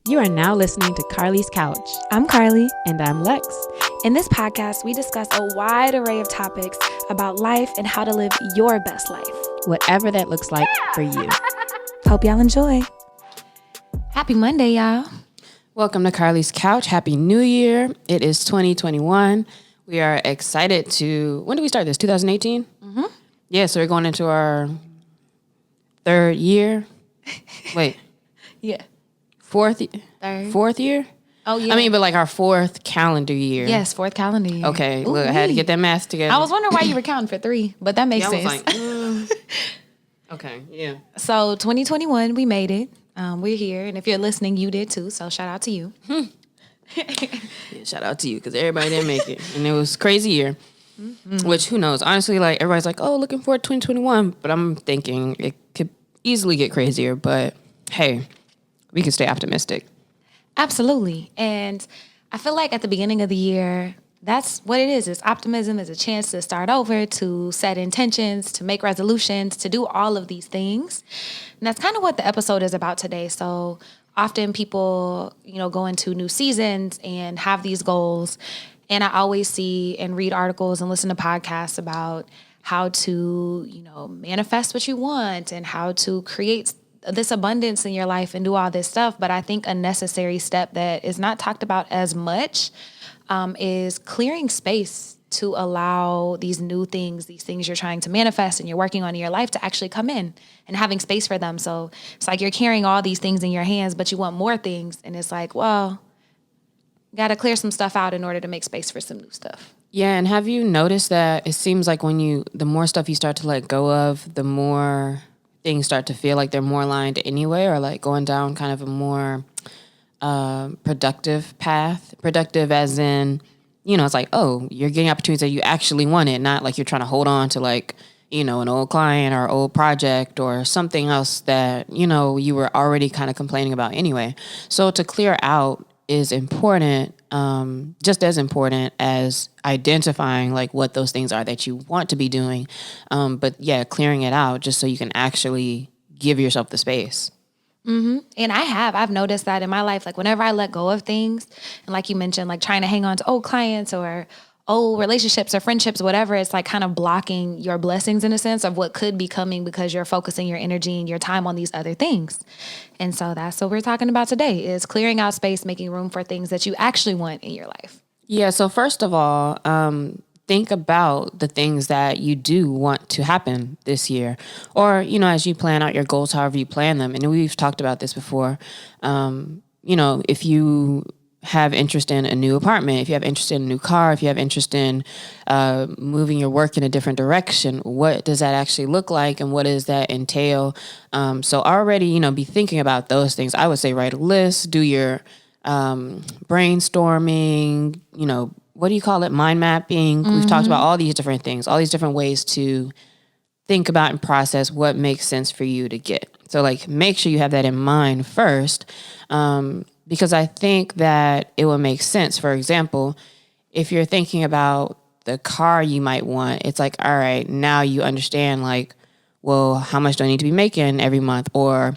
You are now listening to Carlie's Couch. I'm Carlie. And I'm Lex. In this podcast, we discuss a wide array of topics about life and how to live your best life. Whatever that looks like for you. Hope y'all enjoy. Happy Monday, y'all. Welcome to Carlie's Couch. Happy New Year. It is 2021. We are excited to... When did we start this? 2018? Mm-hmm. Yeah, so we're going into our third year. Wait. Yeah. Fourth year? Oh, yeah. I mean, but like our fourth calendar year. Yes, fourth calendar year. Okay, look, I had to get that math together. I was wondering why you were counting for 3, but that makes sense. I was like, okay, yeah. So 2021, we made it. We're here, and if you're listening, you did too, so shout out to you. Yeah, shout out to you, because everybody didn't make it, and it was a crazy year, which, who knows? Honestly, like, everybody's like, oh, looking forward to 2021, but I'm thinking it could easily get crazier, but hey, we can stay optimistic. Absolutely. And I feel like at the beginning of the year, that's what it is. It's optimism. It's a chance to start over, to set intentions, to make resolutions, to do all of these things. And that's kind of what the episode is about today. So often people, go into new seasons and have these goals. And I always see and read articles and listen to podcasts about how to, manifest what you want and how to create this abundance in your life and do all this stuff. But I think a necessary step that is not talked about as much is clearing space to allow these new things, these things you're trying to manifest and you're working on in your life to actually come in and having space for them. So it's like you're carrying all these things in your hands, but you want more things. And it's like, well, got to clear some stuff out in order to make space for some new stuff. Yeah, and have you noticed that it seems like the more stuff you start to let go of, the more things start to feel like they're more aligned anyway, or like going down kind of a more productive path. Productive as in, it's like, oh, you're getting opportunities that you actually wanted, not like you're trying to hold on to like, an old client or old project or something else that, you were already kind of complaining about anyway. So to clear out is important, just as important as identifying like what those things are that you want to be doing. But yeah, clearing it out just so you can actually give yourself the space. Mm-hmm. And I've noticed that in my life, like whenever I let go of things, and like you mentioned, like trying to hang on to old clients or old relationships or friendships, whatever, it's like kind of blocking your blessings in a sense of what could be coming because you're focusing your energy and your time on these other things. And so that's what we're talking about today is clearing out space, making room for things that you actually want in your life. Yeah. So first of all, think about the things that you do want to happen this year, or, as you plan out your goals, however you plan them. And we've talked about this before. If you have interest in a new apartment, if you have interest in a new car, if you have interest in moving your work in a different direction, what does that actually look like and what does that entail? So already, be thinking about those things. I would say write a list, do your brainstorming, what do you call it? Mind mapping. Mm-hmm. We've talked about all these different things, all these different ways to think about and process what makes sense for you to get. So like make sure you have that in mind first. Because I think that it will make sense. For example, if you're thinking about the car you might want, it's like, all right, now you understand like, well, how much do I need to be making every month? Or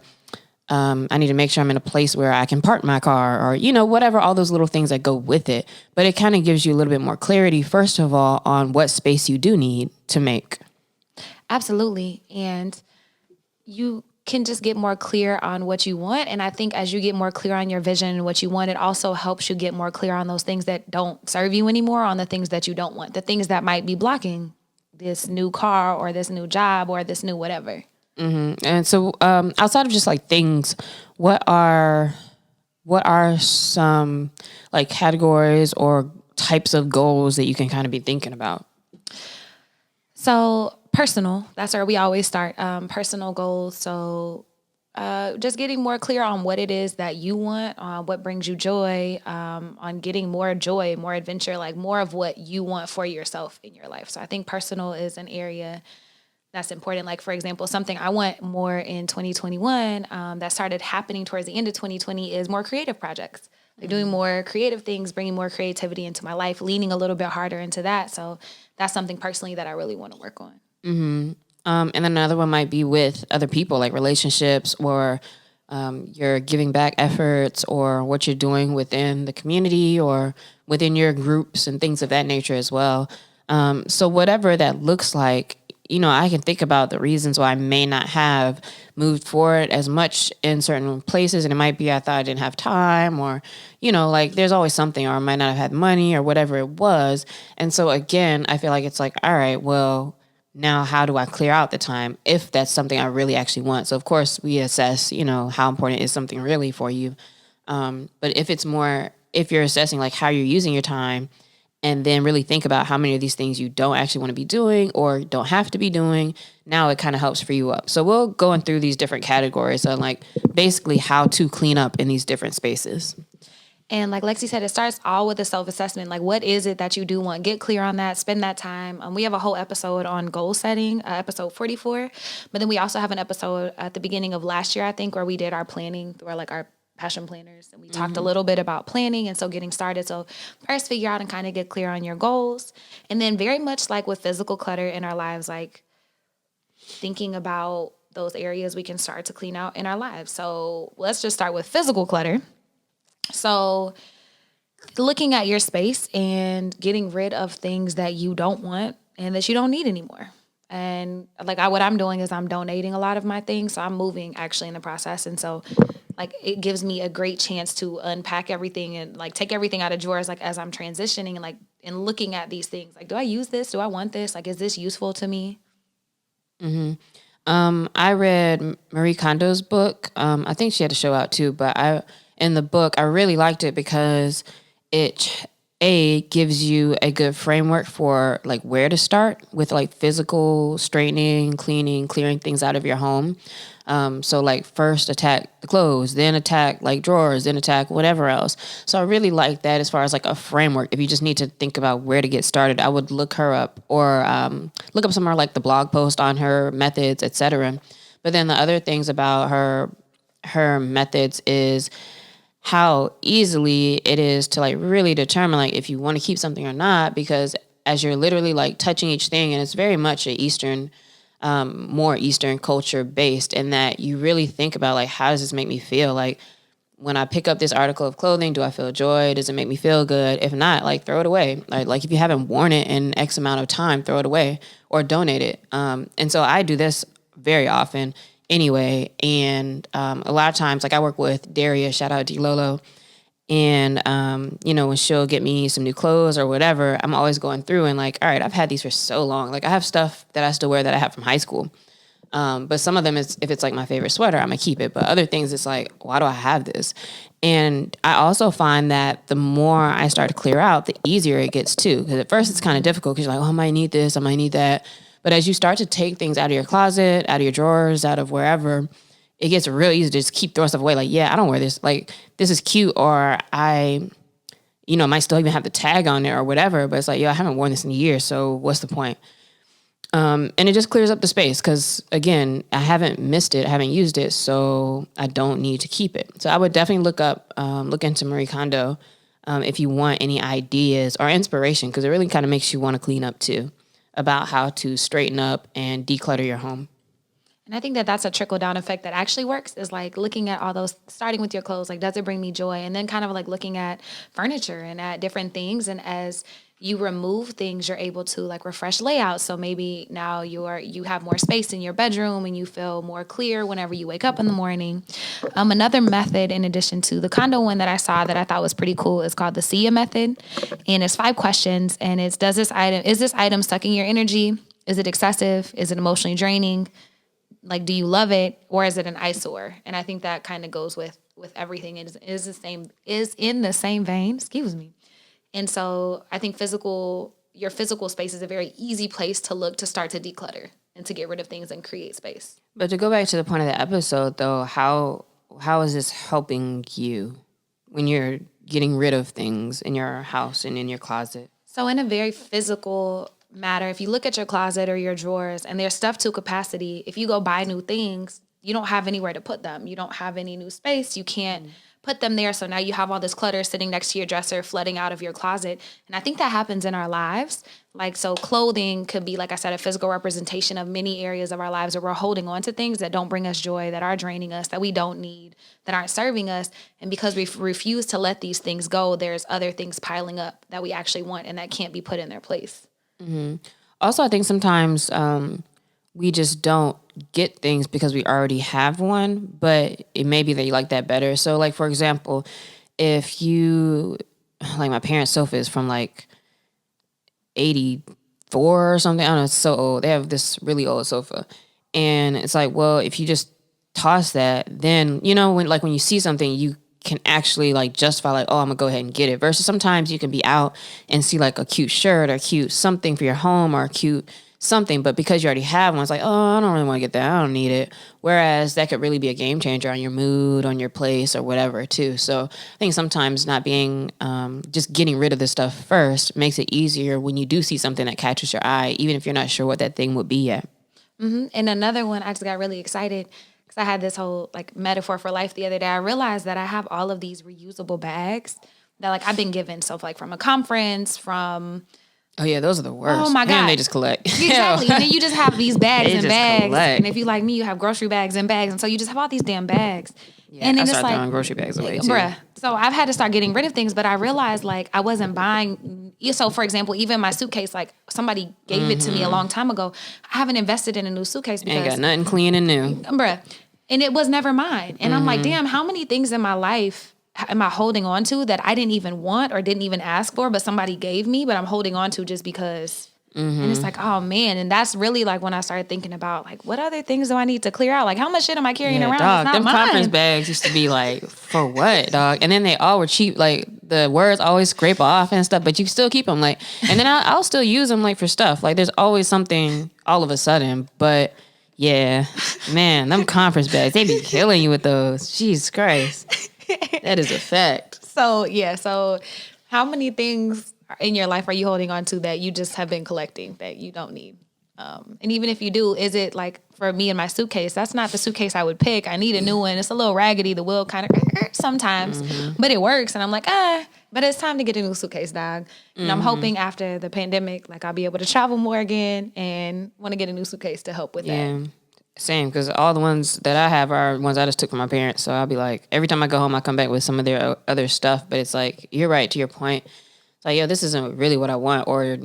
I need to make sure I'm in a place where I can park my car or, whatever, all those little things that go with it. But it kind of gives you a little bit more clarity, first of all, on what space you do need to make. Absolutely. And you can just get more clear on what you want. And I think as you get more clear on your vision and what you want, it also helps you get more clear on those things that don't serve you anymore, on the things that you don't want, the things that might be blocking this new car or this new job or this new whatever. Mm-hmm. And so outside of just like things, what are some like categories or types of goals that you can kind of be thinking about? So personal, that's where we always start, personal goals. So just getting more clear on what it is that you want, what brings you joy, on getting more joy, more adventure, like more of what you want for yourself in your life. So I think personal is an area that's important. Like, for example, something I want more in 2021 that started happening towards the end of 2020 is more creative projects. Like doing more creative things, bringing more creativity into my life, leaning a little bit harder into that. So that's something personally that I really want to work on. Mm-hmm. And then another one might be with other people, like relationships or your giving back efforts or what you're doing within the community or within your groups and things of that nature as well. So whatever that looks like, I can think about the reasons why I may not have moved forward as much in certain places. And it might be I thought I didn't have time or, like there's always something, or I might not have had money or whatever it was. And so again, I feel like it's like, all right, well, now how do I clear out the time if that's something I really actually want? So of course we assess, how important is something really for you. But if you're assessing like how you're using your time, and then really think about how many of these things you don't actually want to be doing or don't have to be doing, now it kind of helps free you up. So we'll go through these different categories on like basically how to clean up in these different spaces. And like Lexi said, it starts all with a self-assessment. Like, what is it that you do want? Get clear on that. Spend that time. We have a whole episode on goal setting, episode 44. But then we also have an episode at the beginning of last year, I think, where we did our planning through our passion planners. And we talked a little bit about planning. And so getting started. So first figure out and kind of get clear on your goals. And then very much like with physical clutter in our lives, like thinking about those areas we can start to clean out in our lives. So let's just start with physical clutter. So looking at your space and getting rid of things that you don't want and that you don't need anymore. And like what I'm doing is I'm donating a lot of my things. So I'm moving actually in the process. And so like it gives me a great chance to unpack everything and like take everything out of drawers like as I'm transitioning and looking at these things. Like, do I use this? Do I want this? Like, is this useful to me? Mm-hmm. I read Marie Kondo's book. I think she had a show out too, but in the book, I really liked it because it gives you a good framework for like where to start with like physical straightening, cleaning, clearing things out of your home. So like first attack the clothes, then attack like drawers, then attack whatever else. So I really like that as far as like a framework. If you just need to think about where to get started, I would look her up or look up somewhere like the blog post on her methods, etc. But then the other things about her methods is how easily it is to like really determine like if you want to keep something or not, because as you're literally like touching each thing, and it's very much more Eastern culture based in that you really think about like, how does this make me feel? Like when I pick up this article of clothing, do I feel joy? Does it make me feel good? If not, like throw it away. Like if you haven't worn it in X amount of time, throw it away or donate it. And so I do this very often anyway. And a lot of times, like I work with Daria, shout out D Lolo. And, when she'll get me some new clothes or whatever, I'm always going through and like, all right, I've had these for so long. Like I have stuff that I still wear that I have from high school. But some of them is, if it's like my favorite sweater, I'm gonna keep it. But other things, it's like, why do I have this? And I also find that the more I start to clear out, the easier it gets too. Because at first it's kind of difficult because you're like, oh, I might need this, I might need that. But as you start to take things out of your closet, out of your drawers, out of wherever, it gets real easy to just keep throwing stuff away. Like, yeah, I don't wear this. Like, this is cute. Or I, might still even have the tag on it or whatever. But it's like, I haven't worn this in a year. So what's the point? And it just clears up the space because, again, I haven't missed it. I haven't used it. So I don't need to keep it. So I would definitely look into Marie Kondo if you want any ideas or inspiration, because it really kind of makes you want to clean up too, about how to straighten up and declutter your home. And I think that that's a trickle-down effect that actually works, is like looking at all those, starting with your clothes, like, does it bring me joy? And then kind of like looking at furniture and at different things. And as you remove things, you're able to like refresh layouts. So maybe now you have more space in your bedroom and you feel more clear whenever you wake up in the morning. Another method, in addition to the Kondo one that I saw that I thought was pretty cool, is called the SIA method. And it's 5 questions. And it's, is this item sucking your energy? Is it excessive? Is it emotionally draining? Like, do you love it, or is it an eyesore? And I think that kind of goes with everything. It is in the same vein. Excuse me. And so I think your physical space is a very easy place to look to start to declutter and to get rid of things and create space. But to go back to the point of the episode, though, how is this helping you when you're getting rid of things in your house and in your closet? So in a very physical matter, if you look at your closet or your drawers and they're stuffed to capacity, if you go buy new things, you don't have anywhere to put them. You don't have any new space. You can't put them there. So now you have all this clutter sitting next to your dresser, flooding out of your closet. And I think that happens in our lives. Like, so clothing could be, like I said, a physical representation of many areas of our lives where we're holding on to things that don't bring us joy, that are draining us, that we don't need, that aren't serving us. And because we refuse to let these things go, there's other things piling up that we actually want and that can't be put in their place. Also, I think sometimes we just don't get things because we already have one, but it may be that you like that better. So, like, for example, if you, like, my parents' sofa is from like 84 or something. I don't know. It's so old. They have this really old sofa. And it's like, well, if you just toss that, then, you know, when you see something, you can actually like justify like, oh, I'm gonna go ahead and get it. Versus sometimes you can be out and see like a cute shirt or cute something for your home or a cute something, but because you already have one, it's like, oh, I don't really want to get that. I don't need it. Whereas that could really be a game changer on your mood, on your place, or whatever too. So I think sometimes not being, just getting rid of the stuff first makes it easier when you do see something that catches your eye, even if you're not sure what that thing would be yet. And another one, I just got really excited because I had this whole like metaphor for life the other day. I realized that I have all of these reusable bags that like I've been given. So like from a conference, from... Oh, yeah, those are the worst. Oh, my God. And they just collect. Exactly. And then you just have these bags They and just bags. collect. And if you like me, you have grocery bags and bags. And so you just have all these damn bags. Yeah, and then I it's start like, throwing grocery bags away too. bruh. So I've had to start getting rid of things, but I realized like I wasn't buying. So for example, even my suitcase, like somebody gave it to me a long time ago. I haven't invested in a new suitcase because... Ain't got nothing clean and new. Bruh. And it was never mine. And I'm like, damn, how many things in my life am I holding on to that I didn't even want or didn't even ask for, but somebody gave me, but I'm holding on to just because. And it's like, oh man. And that's really like when I started thinking about like, what other things do I need to clear out? Like how much shit am I carrying around? Dog, It's not them mine. conference bags used to be like, for what, dog? And then they all were cheap. Like the words always scrape off and stuff, but you still keep them. Like, and then I'll still use them like for stuff. Like there's always something all of a sudden, but yeah, man, them conference bags, they be killing you with those. Jesus Christ. That is a fact. So yeah. So how many things in your life are you holding on to that you just have been collecting that you don't need? And even if you do, is it like for me and my suitcase, that's not the suitcase I would pick. I need a new one. It's a little raggedy. The wheel kind of sometimes, but it works. And I'm like, but it's time to get a new suitcase, dog. And I'm hoping after the pandemic, like I'll be able to travel more again and want to get a new suitcase to help with that. Same, because all the ones that I have are ones I just took from my parents. So I'll be like, every time I go home, I come back with some of their other stuff. But it's like, you're right, to your point. It's like, yo, this isn't really what I want or,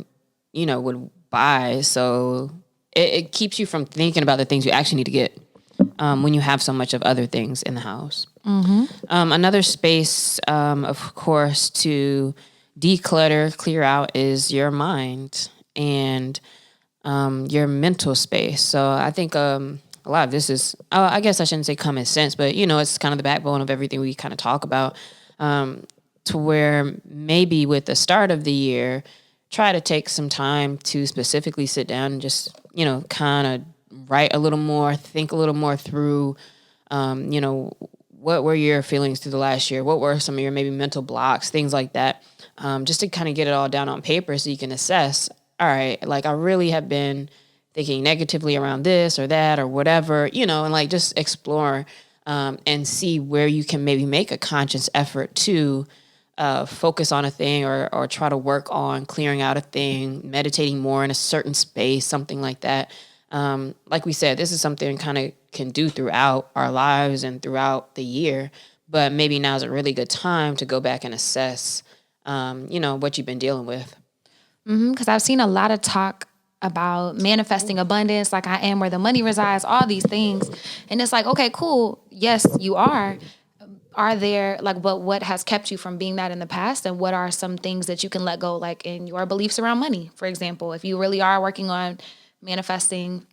you know, would buy. So it keeps you from thinking about the things you actually need to get when you have so much of other things in the house. Another space, of course, to declutter, clear out is your mind and your mental space. So I think a lot of this is, I guess I shouldn't say common sense, but, you know, it's kind of the backbone of everything we kind of talk about. To where maybe with the start of the year, try to take some time to specifically sit down and just, you know, kind of write a little more, think a little more through, you know, what were your feelings through the last year? What were some of your maybe mental blocks, things like that, just to kind of get it all down on paper so you can assess, all right, like I really have been thinking negatively around this or that or whatever, you know, and like just explore and see where you can maybe make a conscious effort to focus on a thing or try to work on clearing out a thing, meditating more in a certain space, something like that. Like we said, this is something kind of can do throughout our lives and throughout the year, but maybe now is a really good time to go back and assess, you know, what you've been dealing with. Because I've seen a lot of talk about manifesting abundance, like I am where the money resides, all these things. And it's like, okay, cool. Yes, you are. Are there like what has kept you from being that in the past, and what are some things that you can let go, like in your beliefs around money, for example? If you really are working on manifesting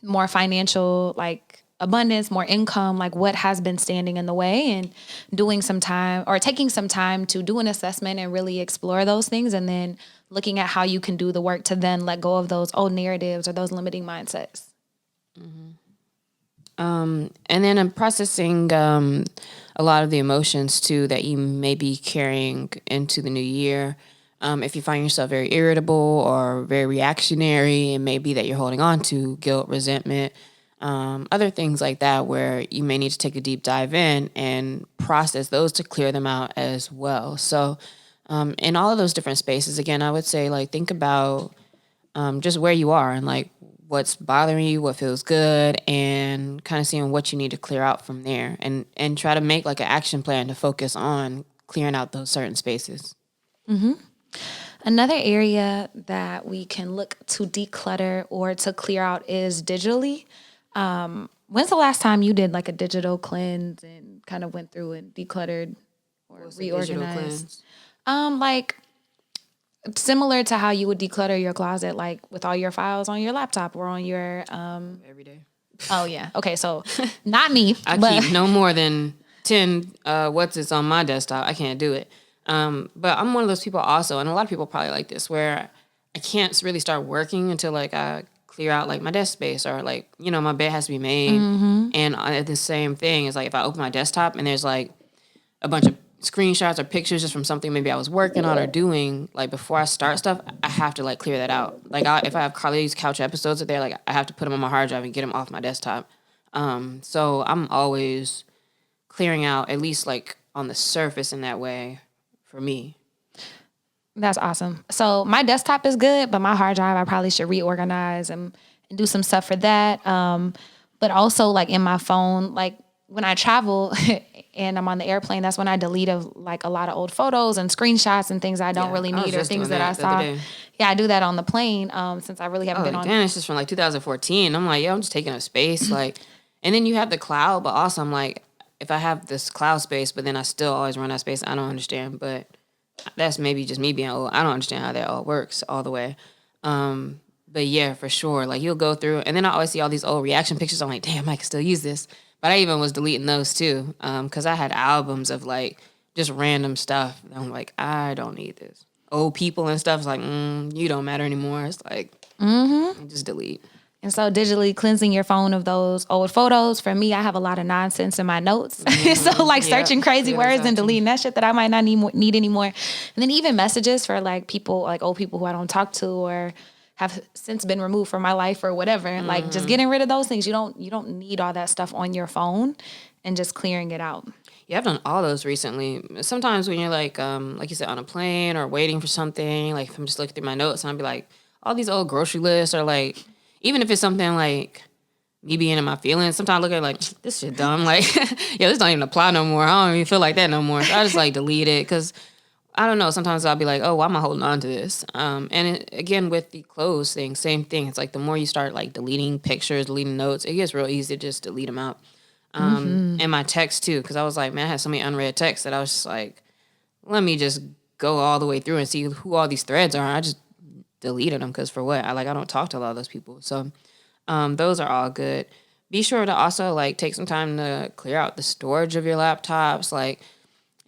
more financial like abundance, more income, like what has been standing in the way, and doing some time or taking some time to do an assessment and really explore those things, and then looking at how you can do the work to then let go of those old narratives or those limiting mindsets. And then I'm processing a lot of the emotions too that you may be carrying into the new year. If you find yourself very irritable or very reactionary, it may be that you're holding on to guilt, resentment, other things like that where you may need to take a deep dive in and process those to clear them out as well. So in all of those different spaces, again, I would say like think about just where you are and like what's bothering you, what feels good, and kind of seeing what you need to clear out from there, and try to make like an action plan to focus on clearing out those certain spaces. Another area that we can look to declutter or to clear out is digitally. When's the last time you did like a digital cleanse and kind of went through and decluttered or reorganized? Like similar to how you would declutter your closet, like with all your files on your laptop or on your Every day. Oh yeah. Okay, so not me. I keep no more than 10 what's on my desktop. I can't do it. But I'm one of those people also, and a lot of people probably like this, where I can't really start working until like I clear out like my desk space or like, my bed has to be made. And the same thing is like if I open my desktop and there's like a bunch of screenshots or pictures just from something maybe I was working on or doing, like before I start stuff, I have to like clear that out. Like if I have Carlie's Couch episodes there, like I have to put them on my hard drive and get them off my desktop. So I'm always clearing out at least like on the surface in that way for me. That's awesome. So my desktop is good, but my hard drive, I probably should reorganize and do some stuff for that. But also like in my phone, like when I travel and I'm on the airplane, that's when I delete a lot of old photos and screenshots and things I don't really need or things that I saw. Yeah, I do that on the plane since I really haven't been on. Damn, it's just from like 2014. I'm like, I'm just taking up space. Like, and then you have the cloud, but also I'm like, if I have this cloud space, but then I still always run out of space, I don't understand. But that's maybe just me being old. I don't understand how that all works all the way. But yeah, for sure. Like you'll go through, and then I always see all these old reaction pictures. I'm like, damn, I can still use this. But I even was deleting those too, because I had albums of like just random stuff. And I'm like, I don't need this. Old people and stuff. It's like, you don't matter anymore. It's like, just delete. And so digitally cleansing your phone of those old photos, for me, I have a lot of nonsense in my notes. So like searching crazy words and deleting that shit that I might not need anymore. And then even messages for like people, like old people who I don't talk to or have since been removed from my life or whatever. Like just getting rid of those things. You don't need all that stuff on your phone and just clearing it out. Yeah, I've done all those recently. Sometimes when you're like you said, on a plane or waiting for something, like if I'm just looking through my notes and I'll be like, all these old grocery lists are like, even if it's something like me being in my feelings, sometimes I look at it like, this shit dumb. Like, this don't even apply no more. I don't even feel like that no more. So I just like delete it because I don't know. Sometimes I'll be like, oh, why am I holding on to this? Again, with the clothes thing, same thing. It's like the more you start like deleting pictures, deleting notes, it gets real easy to just delete them out. And my text too, because I was like, man, I had so many unread texts that I was just like, let me just go all the way through and see who all these threads are. I just deleted them because for what? I don't talk to a lot of those people. So those are all good. Be sure to also like take some time to clear out the storage of your laptops. Like,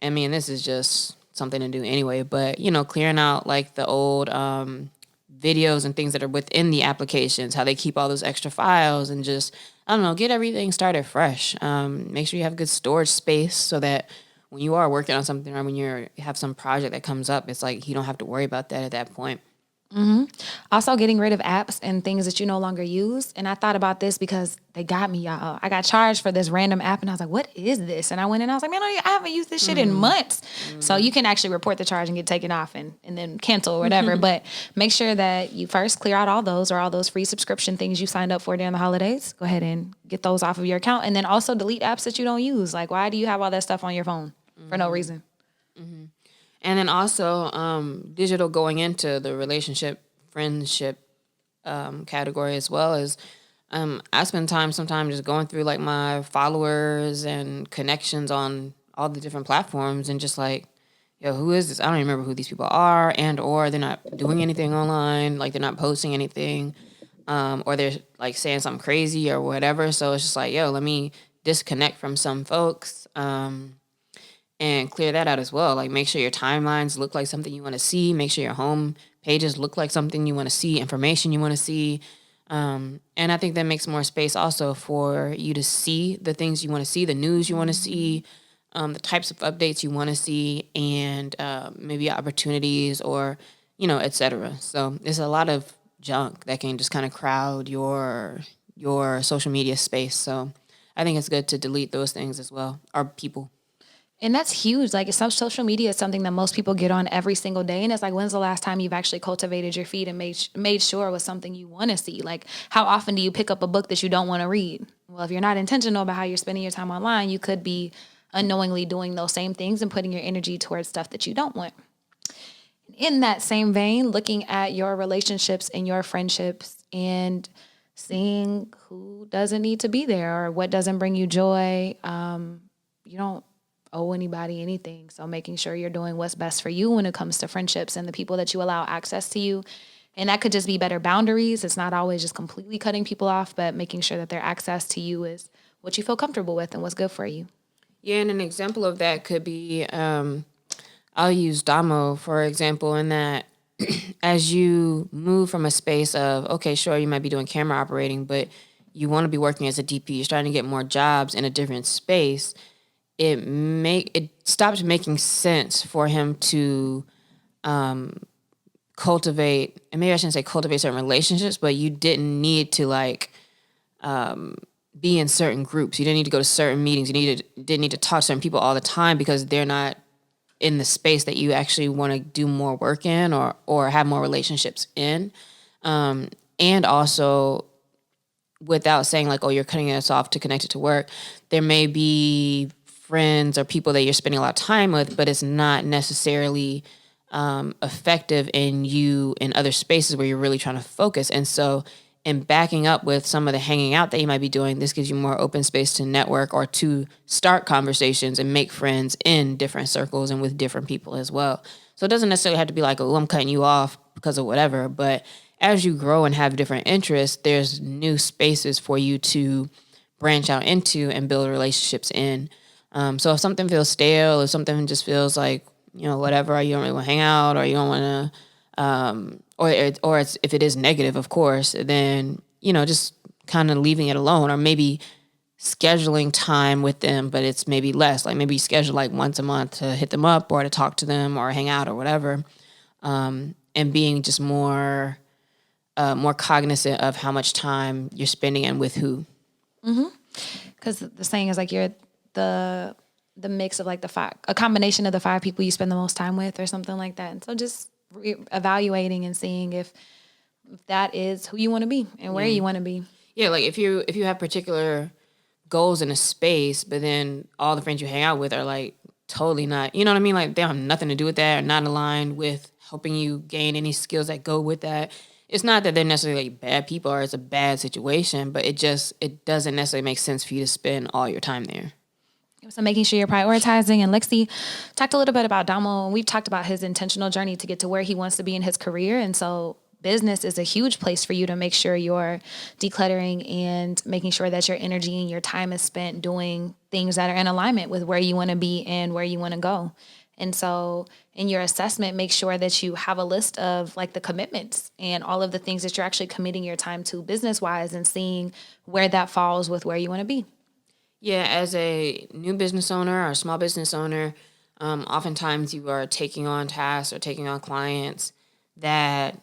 I mean, this is just something to do anyway, but clearing out like the old videos and things that are within the applications, how they keep all those extra files, and just, I don't know, get everything started fresh. Make sure you have good storage space so that when you are working on something or when you have some project that comes up, it's like you don't have to worry about that at that point. Also getting rid of apps and things that you no longer use. And I thought about this because they got me, y'all. I got charged for this random app and I was like, what is this? And I went in and I was like, man, I haven't used this shit in months. So you can actually report the charge and get taken off and then cancel or whatever. But make sure that you first clear out all those free subscription things you signed up for during the holidays. Go ahead and get those off of your account. And then also delete apps that you don't use. Like, why do you have all that stuff on your phone for no reason? And then also digital going into the relationship, friendship category as well as I spend time sometimes just going through like my followers and connections on all the different platforms and just like, who is this? I don't even remember who these people are, and or they're not doing anything online, like they're not posting anything, or they're like saying something crazy or whatever. So it's just like, let me disconnect from some folks. And clear that out as well. Like make sure your timelines look like something you want to see. Make sure your home pages look like something you want to see, information you want to see. And I think that makes more space also for you to see the things you want to see, the news you want to see, the types of updates you want to see, and maybe opportunities or, et cetera. So there's a lot of junk that can just kind of crowd your your social media space. So I think it's good to delete those things as well, or people. And that's huge. Like some social media is something that most people get on every single day. And it's like, when's the last time you've actually cultivated your feed and made sure it was something you want to see? Like, how often do you pick up a book that you don't want to read? Well, if you're not intentional about how you're spending your time online, you could be unknowingly doing those same things and putting your energy towards stuff that you don't want. In that same vein, looking at your relationships and your friendships and seeing who doesn't need to be there or what doesn't bring you joy. You don't owe anybody anything. So making sure you're doing what's best for you when it comes to friendships and the people that you allow access to you. And that could just be better boundaries. It's not always just completely cutting people off, but making sure that their access to you is what you feel comfortable with and what's good for you. Yeah, and an example of that could be, I'll use Damo, for example, in that as you move from a space of, okay, sure, you might be doing camera operating, but you want to be working as a DP, you're starting to get more jobs in a different space, it stopped making sense for him to cultivate, and maybe I shouldn't say cultivate certain relationships, but you didn't need to be in certain groups. You didn't need to go to certain meetings. Didn't need to talk to certain people all the time because they're not in the space that you actually want to do more work in or have more relationships in. And also, without saying like, oh, you're cutting us off to connect it to work, there may be friends or people that you're spending a lot of time with, but it's not necessarily effective in other spaces where you're really trying to focus. And so in backing up with some of the hanging out that you might be doing, this gives you more open space to network or to start conversations and make friends in different circles and with different people as well. So it doesn't necessarily have to be like, oh, I'm cutting you off because of whatever. But as you grow and have different interests, there's new spaces for you to branch out into and build relationships in. So if something feels stale, if something just feels like, whatever, or you don't really want to hang out, or you don't want to, or it's, if it is negative, of course, then, just kind of leaving it alone, or maybe scheduling time with them, but it's maybe less. Like maybe you schedule like once a month to hit them up or to talk to them or hang out or whatever. And being just more cognizant of how much time you're spending and with who. Because the saying is like you're the mix of like a combination of the 5 people you spend the most time with or something like that. And so just evaluating and seeing if that is who you want to be and where you want to be. Yeah, like if you have particular goals in a space, but then all the friends you hang out with are like totally not, you know what I mean? Like they don't have nothing to do with that or not aligned with helping you gain any skills that go with that. It's not that they're necessarily like bad people or it's a bad situation, but it doesn't necessarily make sense for you to spend all your time there. So making sure you're prioritizing. And Lexi talked a little bit about Damo, and we've talked about his intentional journey to get to where he wants to be in his career. And so business is a huge place for you to make sure you're decluttering and making sure that your energy and your time is spent doing things that are in alignment with where you want to be and where you want to go. And so in your assessment, make sure that you have a list of like the commitments and all of the things that you're actually committing your time to business-wise and seeing where that falls with where you want to be. Yeah, as a new business owner or a small business owner, oftentimes you are taking on tasks or taking on clients that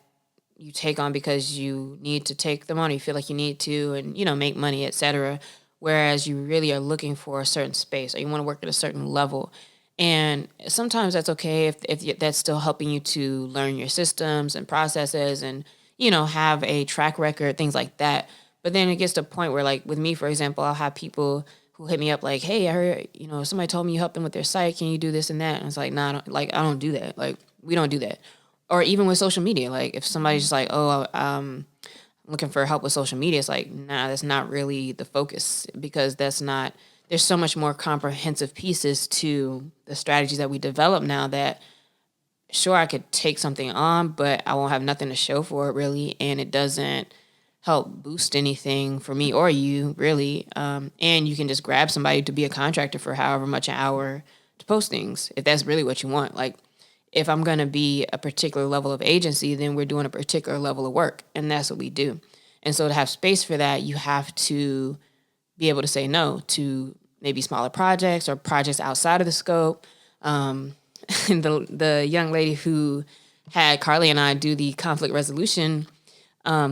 you take on because you need to take them on, or you feel like you need to, and make money, etc. Whereas you really are looking for a certain space, or you want to work at a certain level. And sometimes that's okay if that's still helping you to learn your systems and processes and, have a track record, things like that. But then it gets to a point where, like with me, for example, I'll have people who hit me up like, hey, I heard, somebody told me you helped them with their site. Can you do this and that? And it's like, nah, I don't do that. Like, we don't do that. Or even with social media, like if somebody's just like, oh, I'm looking for help with social media, it's like, nah, that's not really the focus, because there's so much more comprehensive pieces to the strategies that we develop now that sure, I could take something on, but I won't have nothing to show for it really. And it doesn't help boost anything for me or you really. And you can just grab somebody to be a contractor for however much an hour to post things, if that's really what you want. Like if I'm going to be a particular level of agency, then we're doing a particular level of work, and that's what we do. And so to have space for that, you have to be able to say no to maybe smaller projects or projects outside of the scope. And the young lady who had Carlie and I do the conflict resolution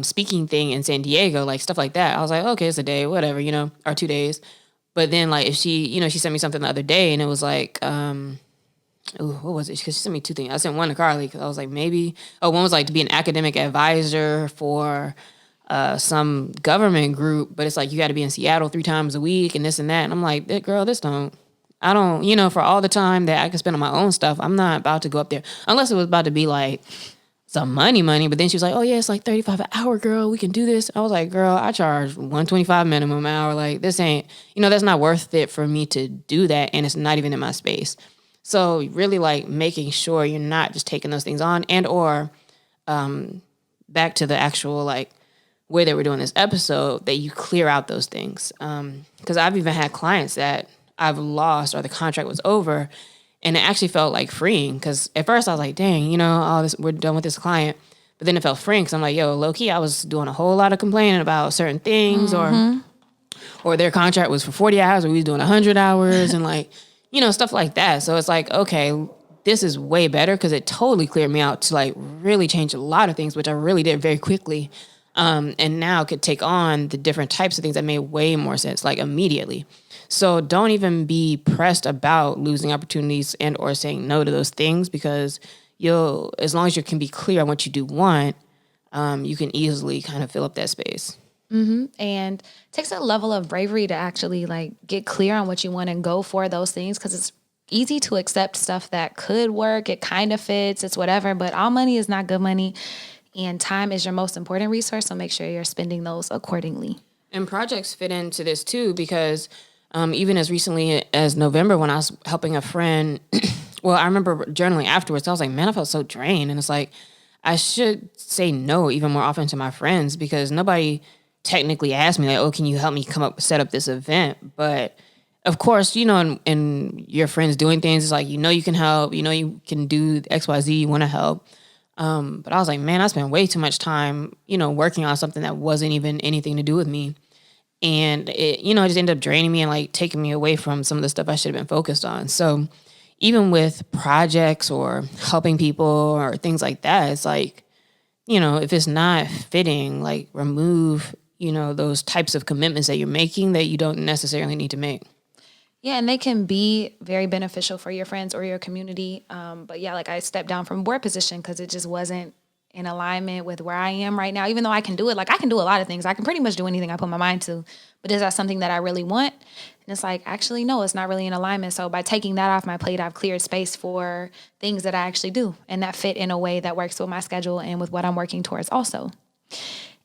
speaking thing in San Diego, like stuff like that. I was like, okay, it's a day, whatever, or 2 days. But then like if she sent me something the other day and it was like, what was it? Because she sent me 2 things. I sent one to Carlie because I was like, maybe. Oh, one was like to be an academic advisor for some government group, but it's like you got to be in Seattle 3 times a week and this and that. And I'm like, girl, I don't, for all the time that I can spend on my own stuff, I'm not about to go up there unless it was about to be like some money. But then she was like, oh yeah, it's like $35 an hour, girl. We can do this. I was like, girl, I charge $125 minimum an hour. Like this ain't, that's not worth it for me to do that. And it's not even in my space. So really like making sure you're not just taking those things on and or back to the actual like way that we're doing this episode, that you clear out those things. Because I've even had clients that I've lost or the contract was over and it actually felt like freeing. Because at first I was like, dang, all this, we're done with this client. But then it felt freeing because I'm like, yo, low-key, I was doing a whole lot of complaining about certain things or their contract was for 40 hours or we was doing 100 hours and like, stuff like that. So it's like, okay, this is way better because it totally cleared me out to like really change a lot of things, which I really did very quickly. And now could take on the different types of things that made way more sense, like immediately. So don't even be pressed about losing opportunities and or saying no to those things because as long as you can be clear on what you do want, you can easily kind of fill up that space. Mm-hmm. And it takes a level of bravery to actually like get clear on what you want and go for those things because it's easy to accept stuff that could work. It kind of fits. It's whatever. But all money is not good money. And time is your most important resource. So make sure you're spending those accordingly. And projects fit into this too because even as recently as November when I was helping a friend, well, I remember journaling afterwards. I was like, man, I felt so drained. And it's like, I should say no even more often to my friends because nobody technically asked me like, oh, can you help me set up this event? But of course, and your friends doing things, it's like, you can help, you can do XYZ, you want to help. But I was like, man, I spent way too much time, working on something that wasn't even anything to do with me. And it, it just ended up draining me and like taking me away from some of the stuff I should have been focused on. So even with projects or helping people or things like that, it's like, if it's not fitting, like remove, those types of commitments that you're making that you don't necessarily need to make. Yeah, and they can be very beneficial for your friends or your community. But yeah, like I stepped down from board position because it just wasn't in alignment with where I am right now. Even though I can do it, like I can do a lot of things. I can pretty much do anything I put my mind to. But is that something that I really want? And it's like, actually, no, it's not really in alignment. So by taking that off my plate, I've cleared space for things that I actually do and that fit in a way that works with my schedule and with what I'm working towards also.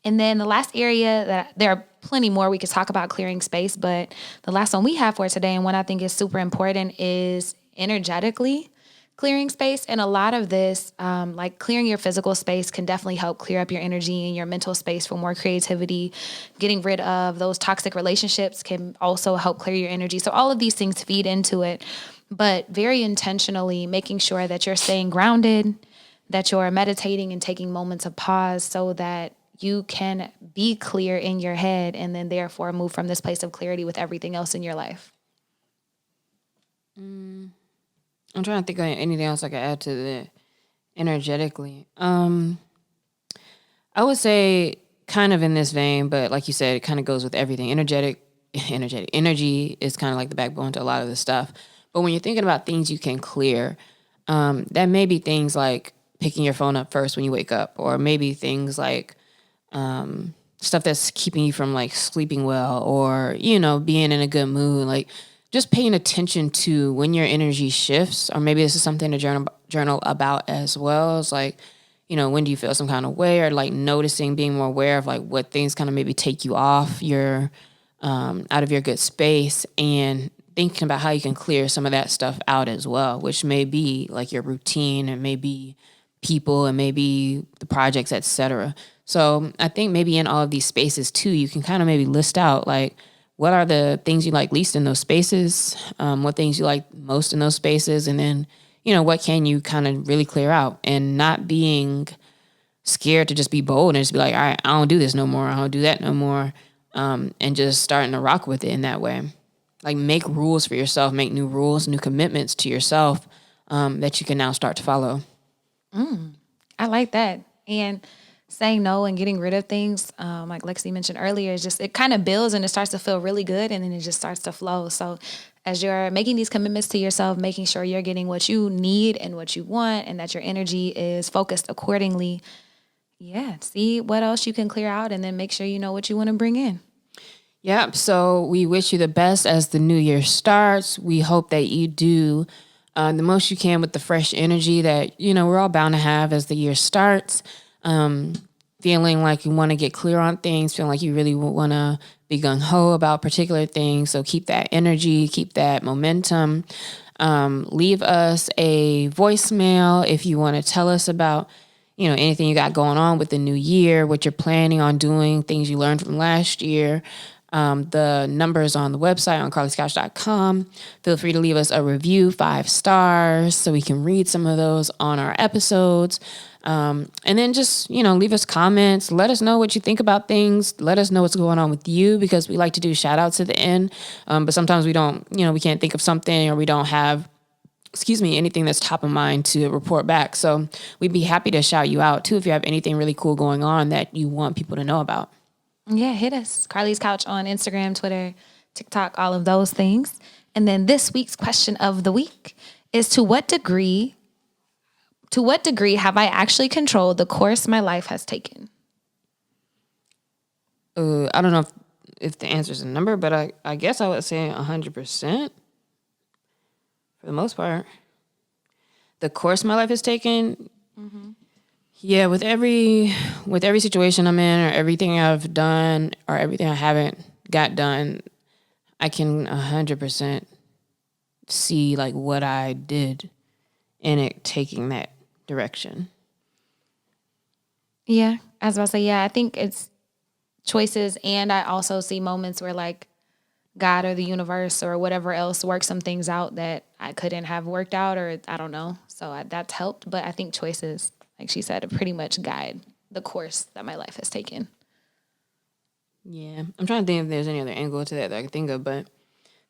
And then the last area that there are plenty more we could talk about clearing space, but the last one we have for today and one I think is super important is energetically clearing space. And a lot of this, like clearing your physical space can definitely help clear up your energy and your mental space for more creativity. Getting rid of those toxic relationships can also help clear your energy. So all of these things feed into it, but very intentionally making sure that you're staying grounded, that you're meditating and taking moments of pause so that you can be clear in your head and then therefore move from this place of clarity with everything else in your life. I'm trying to think of anything else I could add to that energetically. I would say kind of in this vein, but like you said, it kind of goes with everything. Energy is kind of like the backbone to a lot of this stuff. But when you're thinking about things you can clear, that may be things like picking your phone up first when you wake up, or maybe things like stuff that's keeping you from like sleeping well or, being in a good mood. Like just paying attention to when your energy shifts, or maybe this is something to journal about as well. It's like, when do you feel some kind of way, or like noticing, being more aware of like what things kind of maybe take you off your, out of your good space, and thinking about how you can clear some of that stuff out as well, which may be like your routine and maybe people and maybe the projects, etc. So I think maybe in all of these spaces too, you can kind of maybe list out like, what are the things you like least in those spaces? What things you like most in those spaces? And then, what can you kind of really clear out, and not being scared to just be bold and just be like, all right, I don't do this no more. I don't do that no more. And just starting to rock with it in that way. Like make rules for yourself, make new rules, new commitments to yourself that you can now start to follow. I like that. And saying no and getting rid of things, like Lexi mentioned earlier, is just, it kind of builds and it starts to feel really good and then it just starts to flow. So as you're making these commitments to yourself, making sure you're getting what you need and what you want and that your energy is focused accordingly. Yeah. See what else you can clear out and then make sure you know what you want to bring in. Yep. So we wish you the best as the new year starts. We hope that you do the most you can with the fresh energy that, we're all bound to have as the year starts. Feeling like you want to get clear on things, feeling like you really want to be gung-ho about particular things. So keep that energy, keep that momentum. Leave us a voicemail if you want to tell us about, anything you got going on with the new year, what you're planning on doing, things you learned from last year. The numbers on the website on carliescouch.com. Feel free to leave us a review, 5 stars, so we can read some of those on our episodes. And then just, leave us comments. Let us know what you think about things. Let us know what's going on with you, because we like to do shout outs at the end. But sometimes we don't, we can't think of something, or we don't have, anything that's top of mind to report back. So we'd be happy to shout you out too if you have anything really cool going on that you want people to know about. Yeah, hit us. Carlie's Couch on Instagram, Twitter, TikTok, all of those things. And then this week's question of the week is, to what degree have I actually controlled the course my life has taken? I don't know if the answer is a number, but I guess I would say 100% for the most part. The course my life has taken, yeah, with every situation I'm in, or everything I've done, or everything I haven't got done, I can 100% see like what I did in it taking that direction. Yeah, I was about to say, yeah, I think it's choices, and I also see moments where like God or the universe or whatever else works some things out that I couldn't have worked out, or I don't know. So that's helped. But I think choices, like she said, pretty much guide the course that my life has taken. Yeah, I'm trying to think if there's any other angle to that I can think of, but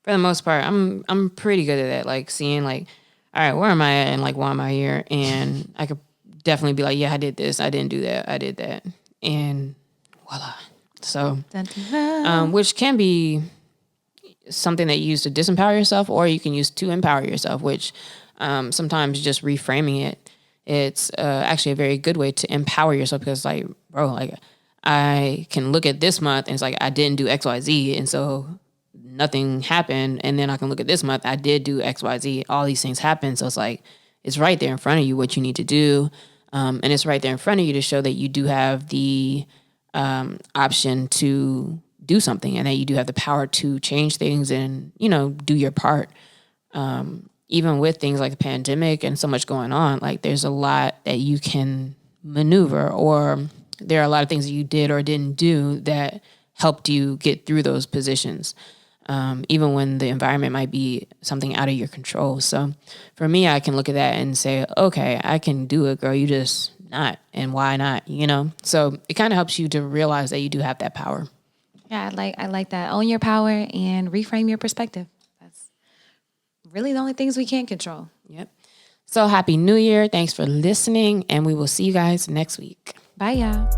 for the most part, I'm pretty good at that. Like seeing like, all right, where am I at, and like why am I here? And I could definitely be like, yeah, I did this, I didn't do that, I did that, and voila. So, which can be something that you use to disempower yourself, or you can use to empower yourself, which sometimes just reframing it, it's actually a very good way to empower yourself, because like, bro, like I can look at this month and it's like I didn't do XYZ, and so nothing happened. And then I can look at this month, I did do XYZ, all these things happen. So it's like, it's right there in front of you what you need to do. And it's right there in front of you to show that you do have the option to do something, and that you do have the power to change things and, do your part. Even with things like the pandemic and so much going on, like there's a lot that you can maneuver, or there are a lot of things that you did or didn't do that helped you get through those positions. Even when the environment might be something out of your control. So for me, I can look at that and say, okay, I can do it, girl. You just not. And why not? So it kind of helps you to realize that you do have that power. Yeah, I like that. Own your power and reframe your perspective. That's really the only things we can't control. Yep. So happy New Year. Thanks for listening. And we will see you guys next week. Bye, y'all.